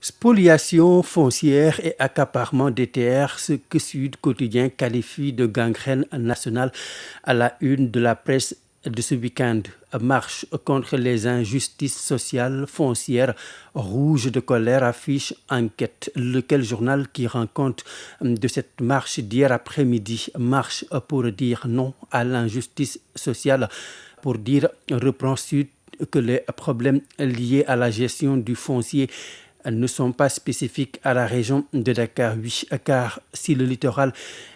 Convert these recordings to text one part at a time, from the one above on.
Spoliation foncière et accaparement des terres, ce que Sud Quotidien qualifie de gangrène nationale à la une de la presse de ce week-end. Marche contre les injustices sociales foncières, rouge de colère affiche enquête. Lequel journal qui rend compte de cette marche d'hier après-midi, marche pour dire non à l'injustice sociale, pour dire reprend Sud que les problèmes liés à la gestion du foncier ne sont pas spécifiques à la région de Dakar. Oui, car si le littoral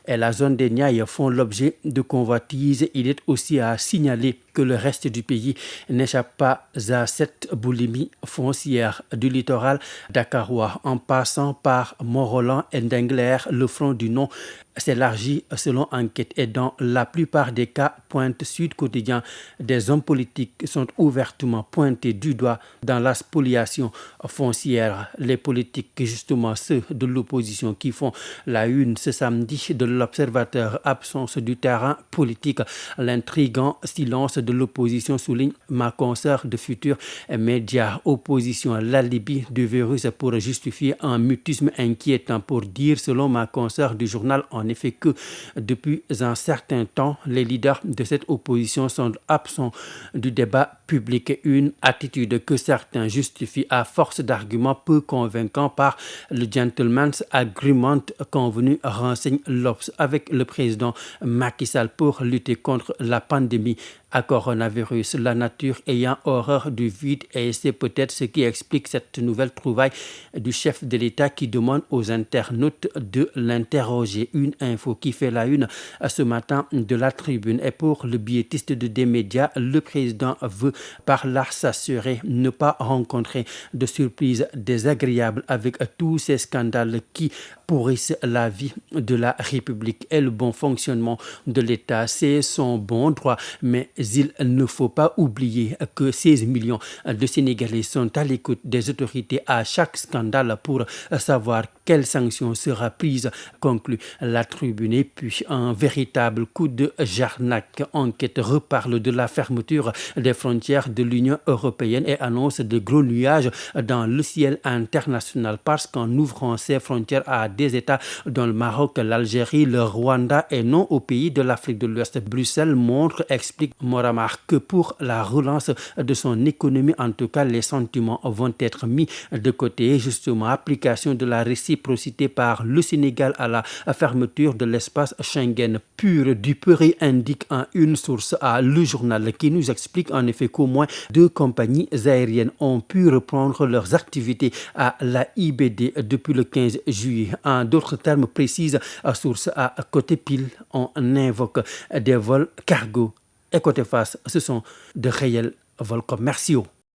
et la zone des Niayes font l'objet de convoitises, il est aussi à signaler que le reste du pays n'échappe pas à cette boulimie foncière. Du littoral dakarois en passant par Mont-Roland et Ndingler, le front du non s'élargit selon enquête et dans la plupart des cas, pointe Sud Quotidien, des hommes politiques sont ouvertement pointés du doigt dans la spoliation foncière. Les politiques, justement ceux de l'opposition qui font la une ce samedi de l'Observateur, absence du terrain politique, l'intrigant silence de l'opposition souligne ma consoeur de futurs médias. Opposition, l'alibi du virus pour justifier un mutisme inquiétant, pour dire selon ma consoeur du journal en effet que depuis un certain temps, les leaders de cette opposition sont absents du débat public. Une attitude que certains justifient à force d'arguments peu convaincants par le gentleman's agreement convenu, renseigne l'Obs, avec le président Macky Sall pour lutter contre la pandémie à coronavirus, la nature ayant horreur du vide, et c'est peut-être ce qui explique cette nouvelle trouvaille du chef de l'État qui demande aux internautes de l'interroger. Une info qui fait la une ce matin de la Tribune, et pour le biétiste de des médias, le président veut par là s'assurer ne pas rencontrer de surprises désagréables avec tous ces scandales qui pourrissent la vie de la République et le bon fonctionnement de l'État. C'est son bon droit, mais il ne faut pas oublier que 16 millions de Sénégalais sont à l'écoute des autorités à chaque scandale pour savoir quelle sanction sera prise, conclut la Tribune. Et puis un véritable coup de jarnac. Enquête reparle de la fermeture des frontières de l'Union européenne et annonce de gros nuages dans le ciel international, parce qu'en ouvrant ses frontières à des États dont le Maroc, l'Algérie, le Rwanda et non au pays de l'Afrique de l'Ouest, Bruxelles montre, explique Moramar, que pour la relance de son économie, en tout cas les sentiments vont être mis de côté. Justement, application de la réciprocité par le Sénégal à la fermeture de l'espace Schengen. Pur du purée, indique en une source à Le Journal, qui nous explique en effet qu'au moins 2 compagnies aériennes ont pu reprendre leurs activités à la IBD depuis le 15 juillet. En d'autres termes, précise à source à côté pile, on invoque des vols cargo, et côté face, ce sont de réels vols commerciaux.